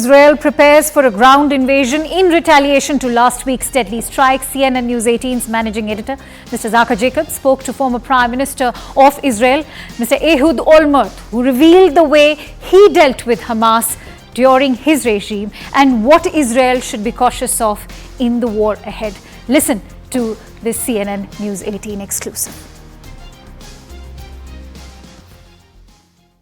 Israel prepares for a ground invasion in retaliation to last week's deadly strike. CNN News 18's managing editor, Mr. Zaka Jacob, spoke to former Prime Minister of Israel, Mr. Ehud Olmert, who revealed the way he dealt with Hamas during his regime and what Israel should be cautious of in the war ahead. Listen to this CNN News 18 exclusive.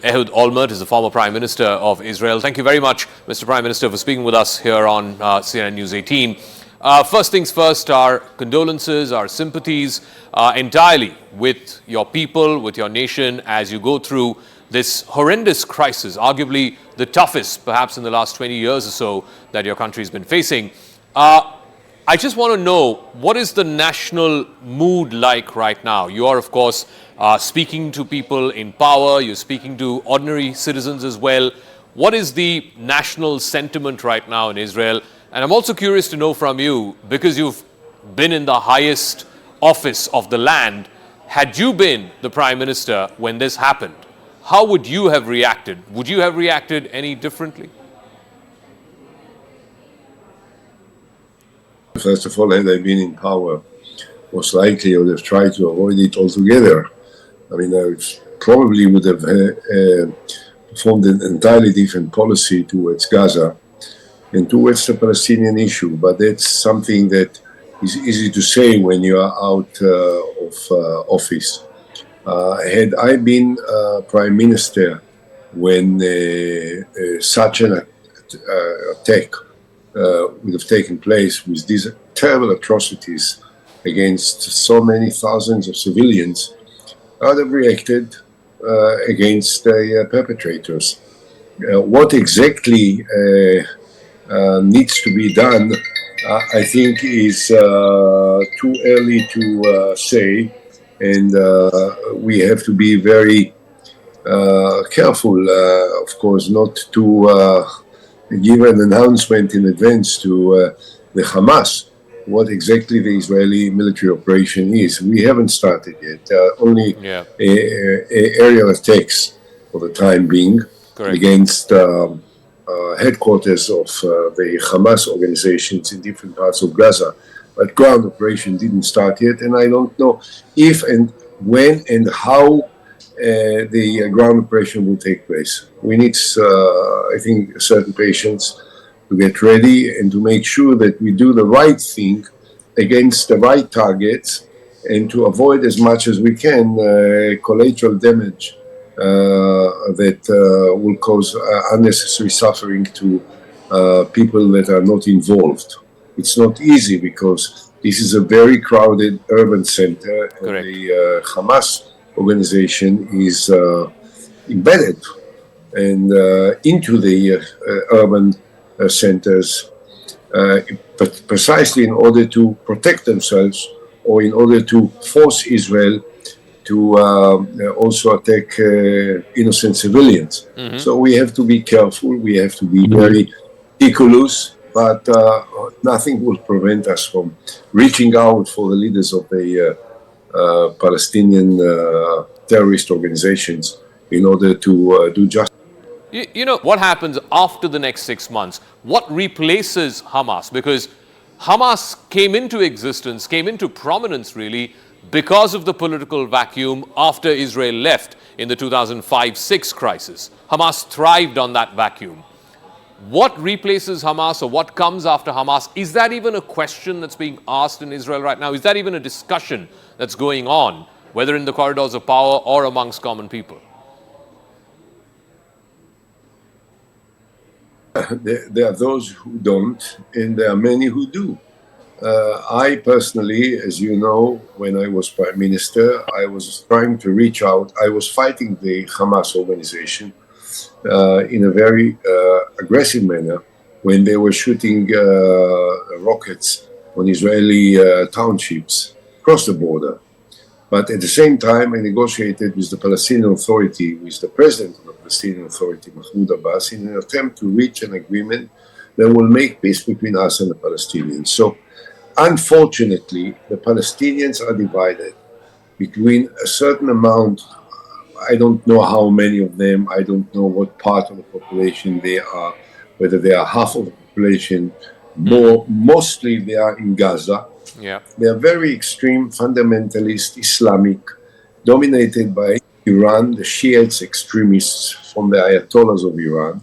Ehud Olmert is the former Prime Minister of Israel. Thank you very much, Mr. Prime Minister, for speaking with us here on CNN News 18. First things first, our condolences, our sympathies entirely with your people, with your nation as you go through this horrendous crisis, arguably the toughest perhaps in the last 20 years or so that your country has been facing. I just want to know, what is the national mood like right now? You are, of course, speaking to people in power. You're speaking to ordinary citizens as well. What is the national sentiment right now in Israel? And I'm also curious to know from you, because you've been in the highest office of the land, had you been the Prime Minister when this happened, how would you have reacted? Would you have reacted any differently? First of all, had I been in power, most likely I would have tried to avoid it altogether. I mean, I probably would have formed an entirely different policy towards Gaza and towards the Palestinian issue. But that's something that is easy to say when you are out of office. Had I been Prime Minister when such an attack would have taken place with these terrible atrocities against so many thousands of civilians, I would have reacted against the perpetrators. What exactly needs to be done, I think, is too early to say, and we have to be very careful, of course, not to give an announcement in advance to the Hamas what exactly the Israeli military operation is. We haven't started yet. Only aerial attacks for the time being. Correct. Against headquarters of the Hamas organizations in different parts of Gaza. But ground operation didn't start yet, and I don't know if and when and how the ground operation will take place. We need, I think, certain patience to get ready and to make sure that we do the right thing against the right targets and to avoid as much as we can collateral damage that will cause unnecessary suffering to people that are not involved. It's not easy because this is a very crowded urban center. Correct. And the Hamas organization is embedded and into the urban centers, but precisely in order to protect themselves or in order to force Israel to also attack innocent civilians. Mm-hmm. So we have to be careful, we have to be very meticulous, but nothing will prevent us from reaching out for the leaders of the Palestinian terrorist organizations in order to do justice. You know, what happens after the next 6 months? What replaces Hamas? Because Hamas came into existence, came into prominence really, because of the political vacuum after Israel left in the 2005-06 crisis. Hamas thrived on that vacuum. What replaces Hamas, or what comes after Hamas? Is that even a question that's being asked in Israel right now? Is that even a discussion that's going on, whether in the corridors of power or amongst common people? There are those who don't, and there are many who do. I personally, as you know, when I was Prime Minister, I was trying to reach out. I was fighting the Hamas organization in a very aggressive manner when they were shooting rockets on Israeli townships across the border. But at the same time, I negotiated with the Palestinian Authority, with the president of the Palestinian Authority, Mahmoud Abbas, in an attempt to reach an agreement that will make peace between us and the Palestinians. So, unfortunately, the Palestinians are divided between a certain amount. I don't know how many of them, I don't know what part of the population they are whether they are half of the population, more, mostly they are in Gaza. Yeah. They are very extreme, fundamentalist, Islamic, dominated by Iran, the Shiites extremists from the Ayatollahs of Iran.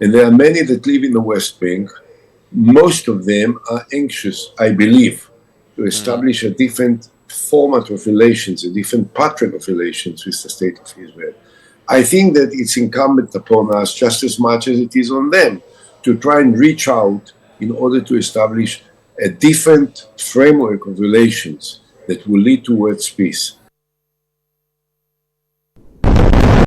And there are many that live in the West Bank. Most of them are anxious, I believe, to establish a different format of relations, a different pattern of relations with the state of Israel. I think that it's incumbent upon us just as much as it is on them to try and reach out in order to establish a different framework of relations that will lead towards peace.